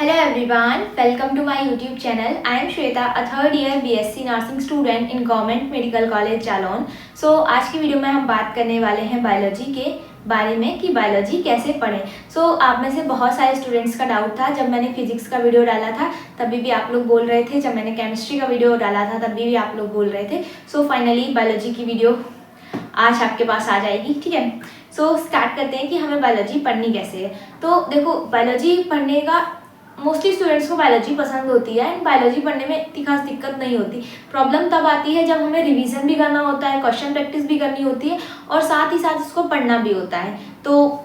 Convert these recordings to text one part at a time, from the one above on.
Hello everyone, welcome to my YouTube channel. I am Shweta, a third year BSc Nursing student in Government Medical College Jalaun. So आज की video में हम बात करने वाले हैं बायोलॉजी के बारे में कि बायोलॉजी कैसे पढ़ें. So आप में से बहुत सारे स्टूडेंट्स का डाउट था. जब मैंने फिजिक्स का वीडियो डाला था तभी भी आप लोग बोल रहे थे. जब मैंने केमिस्ट्री का वीडियो डाला था तभी भी आप लोग बोल रहे थे. So फाइनली बायोलॉजी की वीडियो आज आपके पास आ जाएगी. ठीक है, सो स्टार्ट करते हैं कि हमें बायोलॉजी पढ़नी कैसे है. तो देखो, बायोलॉजी पढ़ने का मोस्टली स्टूडेंट्स को बायोलॉजी पसंद होती है एंड बायोलॉजी पढ़ने में इतनी खास दिक्कत नहीं होती. प्रॉब्लम तब आती है जब हमें रिवीजन भी करना होता है, क्वेश्चन प्रैक्टिस भी करनी होती है और साथ ही साथ उसको पढ़ना भी होता है. तो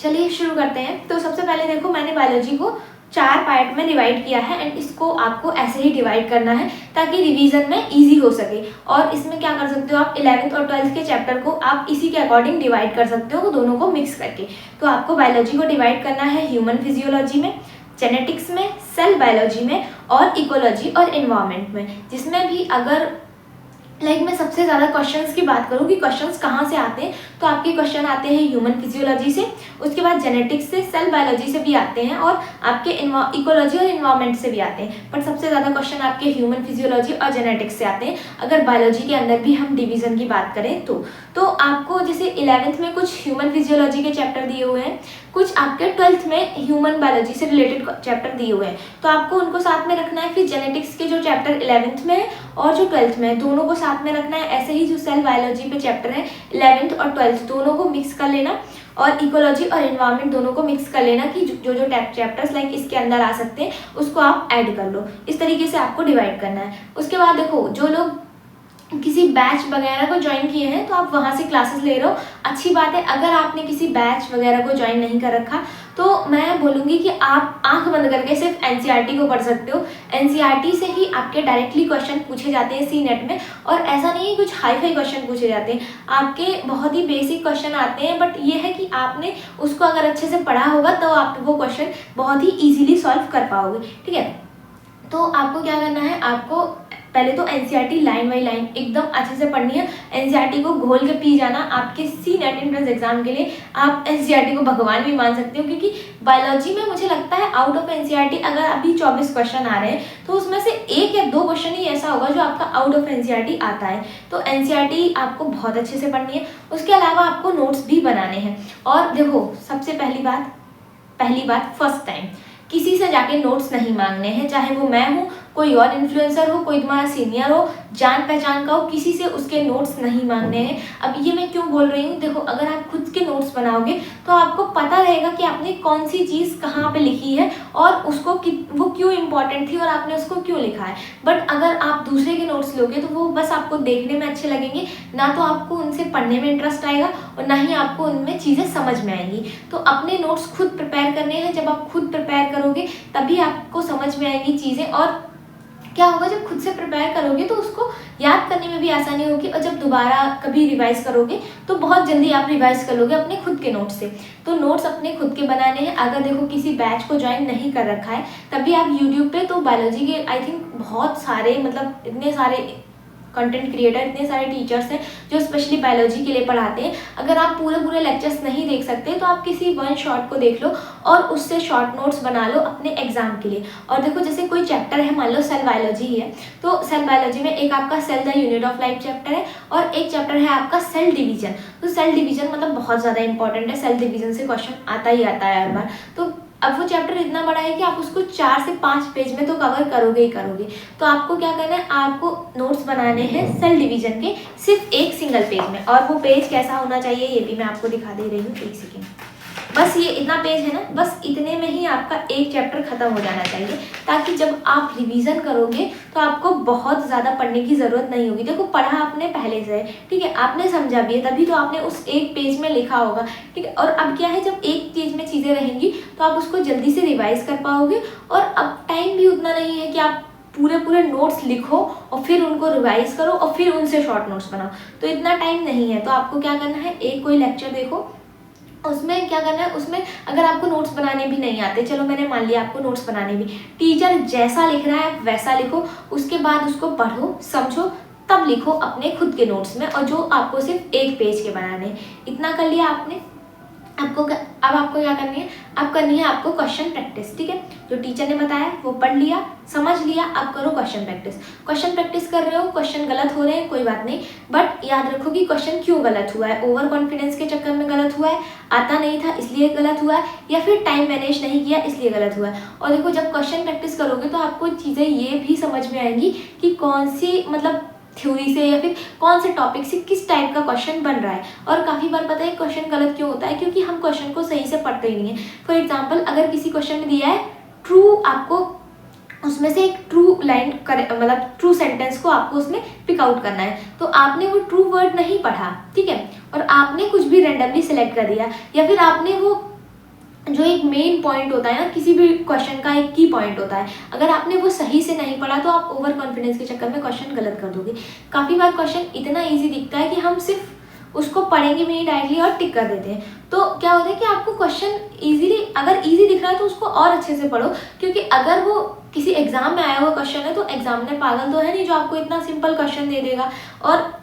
चलिए शुरू करते हैं. तो सबसे पहले देखो, मैंने बायोलॉजी को 4 पार्ट में डिवाइड किया है एंड इसको आपको ऐसे ही डिवाइड करना है ताकि रिवीजन में इजी हो सके. और इसमें क्या कर सकते हो आप, 11th और 12th के चैप्टर को आप इसी के अकॉर्डिंग डिवाइड कर सकते हो, दोनों को मिक्स करके. तो आपको बायोलॉजी को डिवाइड करना है ह्यूमन फिजियोलॉजी में, जेनेटिक्स में, सेल बायोलॉजी में और इकोलॉजी और एनवायरनमेंट में. जिसमें भी अगर मैं सबसे ज़्यादा क्वेश्चंस की बात करूँ कि क्वेश्चंस कहाँ से आते हैं, तो आपके क्वेश्चन आते हैं ह्यूमन फिजियोलॉजी से, उसके बाद जेनेटिक्स से, सेल बायोलॉजी से भी आते हैं और आपके इकोलॉजी और एनवायरनमेंट से भी आते हैं. बट सबसे ज़्यादा क्वेश्चन आपके ह्यूमन फिजियोलॉजी और जेनेटिक्स से आते हैं. अगर बायोलॉजी के अंदर भी हम डिवीज़न की बात करें तो आपको जैसे 11th में कुछ ह्यूमन फिजियोलॉजी के चैप्टर दिए हुए हैं, कुछ आपके 12th में ह्यूमन बायोलॉजी से रिलेटेड चैप्टर दिए हुए हैं, तो आपको उनको साथ में रखना है. फिर जेनेटिक्स के जो चैप्टर 11th में है और जो 12th में है, दोनों को साथ में रखना है. ऐसे ही जो सेल बायोलॉजी पे चैप्टर है 11th और 12th दोनों को मिक्स कर लेना और इकोलॉजी और एनवायरनमेंट दोनों को मिक्स कर लेना कि जो चैप्टर्स इसके अंदर आ सकते हैं उसको आप ऐड कर लो. इस तरीके से आपको डिवाइड करना है. उसके बाद देखो, जो लोग किसी बैच वगैरह को ज्वाइन किए हैं तो आप वहाँ से क्लासेस ले रहे हो, अच्छी बात है. अगर आपने किसी बैच वगैरह को ज्वाइन नहीं कर रखा तो मैं बोलूँगी कि आप आंख बंद करके सिर्फ एनसीईआरटी को पढ़ सकते हो. एनसीईआरटी से ही आपके डायरेक्टली क्वेश्चन पूछे जाते हैं सीनेट में, और ऐसा नहीं है कुछ हाई फाई क्वेश्चन पूछे जाते हैं. आपके बहुत ही बेसिक क्वेश्चन आते हैं, बट ये है कि आपने उसको अगर अच्छे से पढ़ा होगा तो आप वो क्वेश्चन बहुत ही ईजिली सॉल्व कर पाओगे. ठीक है, तो आपको क्या करना है, आपको पहले तो एनसीईआरटी लाइन बाई लाइन एकदम अच्छे से पढ़नी है. एनसीईआरटी को घोल के पी जाना. आपके सीनेट एंट्रेंस एग्जाम के लिए आप एनसीईआरटी को भगवान भी मान सकते हो, क्योंकि बायोलॉजी में मुझे लगता है आउट ऑफ एनसीईआरटी अगर अभी 24 क्वेश्चन आ रहे हैं तो उसमें से 1 या 2 क्वेश्चन ही ऐसा होगा जो आपका आउट ऑफ एनसीईआरटी आता है. तो एनसीईआरटी आपको बहुत अच्छे से पढ़नी है. उसके अलावा आपको नोट्स भी बनाने हैं. और देखो, सबसे पहली बात फर्स्ट टाइम किसी से जाके नोट्स नहीं मांगने हैं. चाहे वो मैं हूँ, कोई और इन्फ्लुएंसर हो, कोई तुम्हारा सीनियर हो, जान पहचान का हो, किसी से उसके नोट्स नहीं मांगने हैं. अब ये मैं क्यों बोल रही हूँ, देखो, अगर आप खुद के नोट्स बनाओगे तो आपको पता रहेगा कि आपने कौन सी चीज़ कहाँ पे लिखी है और उसको वो क्यों इम्पॉर्टेंट थी और आपने उसको क्यों लिखा है. बट अगर आप दूसरे के नोट्स लोगे तो वो बस आपको देखने में अच्छे लगेंगे, ना तो आपको उनसे पढ़ने में इंटरेस्ट आएगा और ना ही आपको उनमें चीज़ें समझ में आएंगी. तो अपने नोट्स खुद प्रिपेयर करने हैं. जब आप खुद प्रिपेयर करोगे तभी आपको समझ में आएंगी चीज़ें. और क्या होगा, जब खुद से प्रिपेयर करोगे तो उसको याद करने में भी आसानी होगी, और जब दोबारा कभी रिवाइज करोगे तो बहुत जल्दी आप रिवाइज कर लोगे अपने खुद के नोट्स से. तो नोट्स अपने खुद के बनाने हैं. अगर देखो किसी बैच को ज्वाइन नहीं कर रखा है तभी आप यूट्यूब पे तो बायोलॉजी के आई थिंक बहुत सारे इतने सारे कंटेंट क्रिएटर, इतने सारे टीचर्स हैं जो स्पेशली बायोलॉजी के लिए पढ़ाते हैं. अगर आप पूरे लेक्चर्स नहीं देख सकते तो आप किसी वन शॉट को देख लो और उससे शॉर्ट नोट्स बना लो अपने एग्जाम के लिए. और देखो, जैसे कोई चैप्टर है, मान लो सेल बायोलॉजी है, तो सेल बायोलॉजी में एक आपका cell the unit of life chapter है और एक चैप्टर है आपका सेल डिवीजन. तो सेल डिवीजन बहुत ज़्यादा इंपॉर्टेंट है. सेल डिवीजन से क्वेश्चन आता ही आता है हर बार. तो अब वो चैप्टर इतना बड़ा है कि आप उसको 4 से 5 पेज में तो कवर करोगे ही करोगे. तो आपको क्या करना है, आपको नोट्स बनाने हैं सेल डिवीजन के सिर्फ एक सिंगल पेज में. और वो पेज कैसा होना चाहिए ये भी मैं आपको दिखा दे रही हूँ, 1 सेकेंड. बस ये इतना पेज है ना, बस इतने में ही आपका एक चैप्टर खत्म हो जाना चाहिए, ताकि जब आप रिवीजन करोगे तो आपको बहुत ज़्यादा पढ़ने की ज़रूरत नहीं होगी. देखो, पढ़ा आपने पहले से है, ठीक है, आपने समझा भी है, तभी तो आपने उस एक पेज में लिखा होगा. ठीक है, और अब क्या है, जब एक पेज में चीज़ें रहेंगी तो आप उसको जल्दी से रिवाइज कर पाओगे. और अब टाइम भी उतना नहीं है कि आप पूरे नोट्स लिखो और फिर उनको रिवाइज करो और फिर उनसे शॉर्ट नोट्स बनाओ. तो इतना टाइम नहीं है. तो आपको क्या करना है, एक कोई लेक्चर देखो, उसमें क्या करना है, उसमें अगर आपको नोट्स बनाने भी नहीं आते, चलो मैंने मान लिया आपको नोट्स बनाने भी, टीचर जैसा लिख रहा है वैसा लिखो. उसके बाद उसको पढ़ो, समझो, तब लिखो अपने खुद के नोट्स में, और जो आपको सिर्फ एक पेज के बनाने. इतना कर लिया आपने. अब आपको क्या करनी है, अब करनी है आपको क्वेश्चन प्रैक्टिस। ठीक है, जो टीचर ने बताया वो पढ़ लिया, समझ लिया, अब करो क्वेश्चन प्रैक्टिस। क्वेश्चन प्रैक्टिस कर रहे हो, क्वेश्चन गलत हो रहे हैं कोई बात नहीं, बट याद रखो कि क्वेश्चन क्यों गलत हुआ है। ओवर कॉन्फिडेंस के चक्कर में गलत हुआ है, आता नहीं था इसलिए गलत हुआ है, या फिर टाइम मैनेज नहीं किया इसलिए गलत हुआ है। और देखो जब क्वेश्चन प्रैक्टिस करोगे तो आपको चीज़ें ये भी समझ में आएंगी कि कौन सी मतलब थ्योरी से या फिर कौन से टॉपिक से किस टाइप का क्वेश्चन बन रहा है। और काफ़ी बार पता है क्वेश्चन गलत क्यों होता है, क्योंकि हम क्वेश्चन को सही से पढ़ते ही नहीं है। फॉर एग्जांपल अगर किसी क्वेश्चन में दिया है ट्रू, आपको उसमें से एक ट्रू लाइन मतलब ट्रू सेंटेंस को आपको उसमें पिक आउट करना है, तो आपने वो ट्रू वर्ड नहीं पढ़ा, ठीक है, और आपने कुछ भी रैंडमली सेलेक्ट कर दिया, या फिर आपने वो जो एक मेन पॉइंट होता है ना, किसी भी क्वेश्चन का एक की पॉइंट होता है, अगर आपने वो सही से नहीं पढ़ा तो आप ओवर कॉन्फिडेंस के चक्कर में क्वेश्चन गलत कर दोगे। काफ़ी बार क्वेश्चन इतना इजी दिखता है कि हम सिर्फ उसको पढ़ेंगे भी नहीं डायरेक्टली और टिक कर देते हैं। तो क्या होता है कि आपको क्वेश्चन इजीली, अगर इजी दिख रहा है तो उसको और अच्छे से पढ़ो, क्योंकि अगर वो किसी एग्जाम में आया हुआ क्वेश्चन है तो एग्जामिनर पागल तो है नहीं जो आपको इतना सिंपल क्वेश्चन दे देगा। और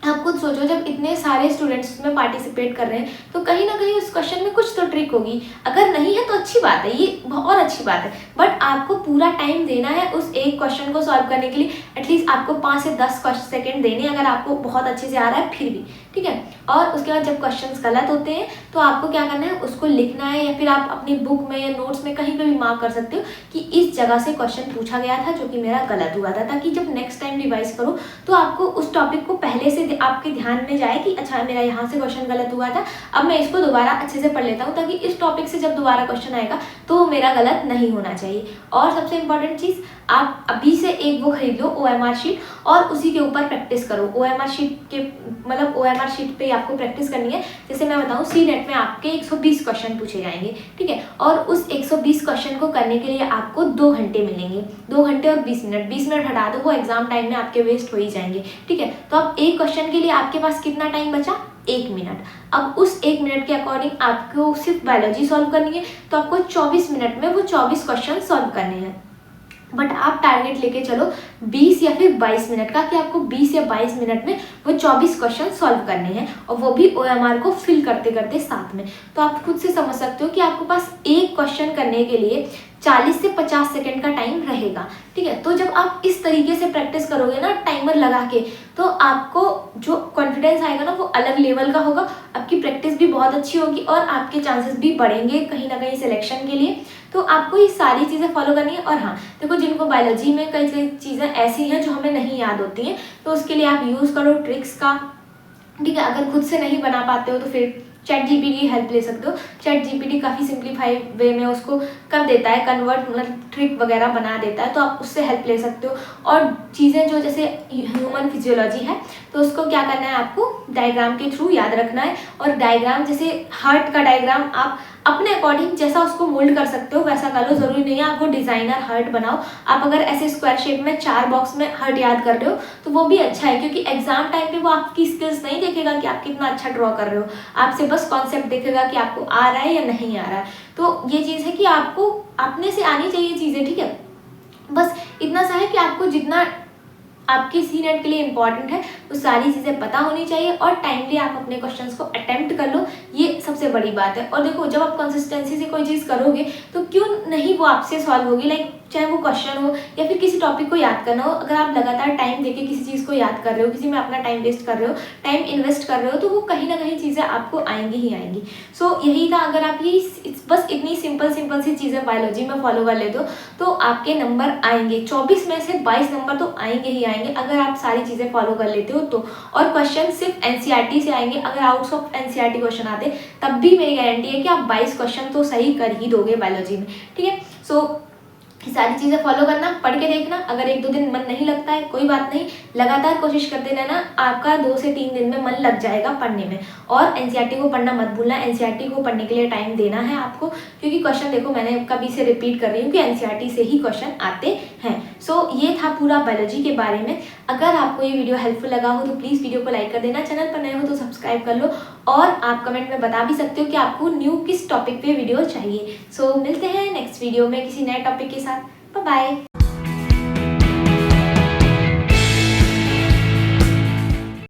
आप खुद सोचो जब इतने सारे स्टूडेंट्स उसमें पार्टिसिपेट कर रहे हैं तो कहीं ना कहीं उस क्वेश्चन में कुछ तो ट्रिक होगी। अगर नहीं है तो अच्छी बात है, ये बहुत अच्छी बात है, बट आपको पूरा टाइम देना है उस एक क्वेश्चन को सॉल्व करने के लिए। एटलीस्ट आपको 5 से 10 सेकेंड देने, अगर आपको बहुत अच्छे से आ रहा है फिर भी, ठीक है। और उसके बाद जब क्वेश्चंस गलत होते हैं तो आपको क्या करना है, उसको लिखना है, या फिर आप अपनी बुक में या नोट्स में कहीं पे भी मार्क कर सकते हो कि इस जगह से क्वेश्चन पूछा गया था जो कि मेरा गलत हुआ था, ताकि जब नेक्स्ट टाइम रिवाइज करो तो आपको उस टॉपिक को पहले से आपके ध्यान में जाए कि अच्छा मेरा यहाँ से क्वेश्चन गलत हुआ था, अब मैं इसको दोबारा अच्छे से पढ़ लेता हूँ, ताकि इस टॉपिक से जब दोबारा क्वेश्चन आएगा तो मेरा गलत नहीं होना चाहिए। और सबसे इंपॉर्टेंट चीज़, आप अभी से एक वो खरीद लो OMR शीट, और उसी के ऊपर प्रैक्टिस करो। OMR शीट के मतलब OMR शीट पे आपको प्रैक्टिस करनी है। जैसे मैं बताऊँ CNET में आपके 120 क्वेश्चन पूछे जाएंगे, ठीक है, और उस 120 क्वेश्चन को करने के लिए आपको 2 घंटे मिलेंगे, 2 घंटे और 20 मिनट। 20 मिनट हटा दो, वो एग्जाम टाइम में आपके वेस्ट हो ही जाएंगे, ठीक है। तो अब एक क्वेश्चन के लिए आपके पास कितना टाइम बचा, 1 मिनट। अब उस 1 मिनट के अकॉर्डिंग आपको सिर्फ बायोलॉजी सॉल्व करनी है, तो आपको 24 मिनट में वो 24 क्वेश्चन सॉल्व करने हैं। बट आप टारगेट लेके चलो 20 या फिर 22 मिनट का, कि आपको 20 या 22 मिनट में वो 24 क्वेश्चन सॉल्व करने हैं, और वो भी OMR को फिल करते करते साथ में। तो आप खुद से समझ सकते हो कि आपके पास एक क्वेश्चन करने के लिए 40 से 50 सेकंड का टाइम रहेगा, ठीक है। तो जब आप इस तरीके से प्रैक्टिस करोगे ना टाइमर लगा के, तो आपको जो कॉन्फिडेंस आएगा ना वो अलग लेवल का होगा, आपकी प्रैक्टिस भी बहुत अच्छी होगी और आपके चांसेस भी बढ़ेंगे कहीं ना कहीं सिलेक्शन के लिए। तो आपको ये सारी चीज़ें फॉलो करनी है। और हाँ देखो, जिनको बायोलॉजी में कई कई चीज़ें ऐसी हैं जो हमें नहीं याद होती हैं, तो उसके लिए आप यूज़ करो ट्रिक्स का, ठीक है। अगर खुद से नहीं बना पाते हो तो फिर ChatGPT की हेल्प ले सकते हो। ChatGPT काफ़ी सिंप्लीफाई वे में उसको कर देता है, कन्वर्ट मतलब ट्रिक वगैरह बना देता है, तो आप उससे हेल्प ले सकते हो। और चीज़ें जो जैसे ह्यूमन फिजियोलॉजी है तो उसको क्या करना है, आपको डायग्राम के थ्रू याद रखना है। और डायग्राम जैसे हार्ट का डायग्राम आप अपने अकॉर्डिंग जैसा उसको मोल्ड कर सकते हो वैसा कर लो, ज़रूरी नहीं है आपको डिज़ाइनर हार्ट बनाओ। आप अगर ऐसे स्क्वायर शेप में 4 बॉक्स में हार्ट याद कर रहे हो तो वो भी अच्छा है, क्योंकि एग्जाम टाइम पे वो आपकी स्किल्स नहीं देखेगा कि आप कितना अच्छा ड्रॉ कर रहे हो, आपसे बस कॉन्सेप्ट देखेगा कि आपको आ रहा है या नहीं आ रहा है। तो ये चीज़ है कि आपको अपने से आनी चाहिए चीज़ें, ठीक है। बस इतना सा है कि आपको जितना आपके CNET के लिए इंपॉर्टेंट है वो सारी चीज़ें पता होनी चाहिए, और टाइमली आप अपने क्वेश्चंस को अटेम्प्ट कर लो, ये सबसे बड़ी बात है। और देखो जब आप कंसिस्टेंसी से कोई चीज़ करोगे तो क्यों नहीं वो आपसे सॉल्व होगी, लाइक चाहे वो क्वेश्चन हो या फिर किसी टॉपिक को याद करना हो। अगर आप लगातार टाइम देके किसी चीज़ को याद कर रहे हो, किसी में अपना टाइम वेस्ट कर रहे हो, टाइम इन्वेस्ट कर रहे हो, तो वो कहीं ना कहीं चीज़ें आपको आएंगी ही आएंगी। सो यही था, अगर आप ये बस इतनी सिंपल सी चीज़ें बायोलॉजी में फॉलो कर लेते हो तो आपके नंबर आएंगे, 24 में से 22 नंबर तो आएंगे ही आएंगे, अगर आप सारी चीज़ें फॉलो कर लेते हो तो। और क्वेश्चन सिर्फ NCERT से आएंगे, अगर आउट ऑफ NCERT क्वेश्चन आते तब भी मेरी गारंटी है कि आप 22 क्वेश्चन तो सही कर ही दोगे बायोलॉजी में, ठीक है। सो सारी चीज़ें फॉलो करना, पढ़ के देखना। अगर 1-2 दिन मन नहीं लगता है कोई बात नहीं, लगातार कोशिश करते रहना, आपका 2 से 3 दिन में मन लग जाएगा पढ़ने में। और NCERT को पढ़ना मत भूलना, NCERT को पढ़ने के लिए टाइम देना है आपको, क्योंकि क्वेश्चन देखो मैंने कभी से रिपीट कर रही हूँ कि NCERT से ही क्वेश्चन आते हैं। सो ये था पूरा बायोलॉजी के बारे में। अगर आपको ये वीडियो हेल्पफुल लगा हो तो प्लीज़ वीडियो को लाइक कर देना, चैनल पर नए हो तो सब्सक्राइब कर लो, और आप कमेंट में बता भी सकते हो कि आपको न्यू किस टॉपिक पे वीडियो चाहिए। सो मिलते हैं नेक्स्ट वीडियो में किसी नए टॉपिक के साथ। Bye bye.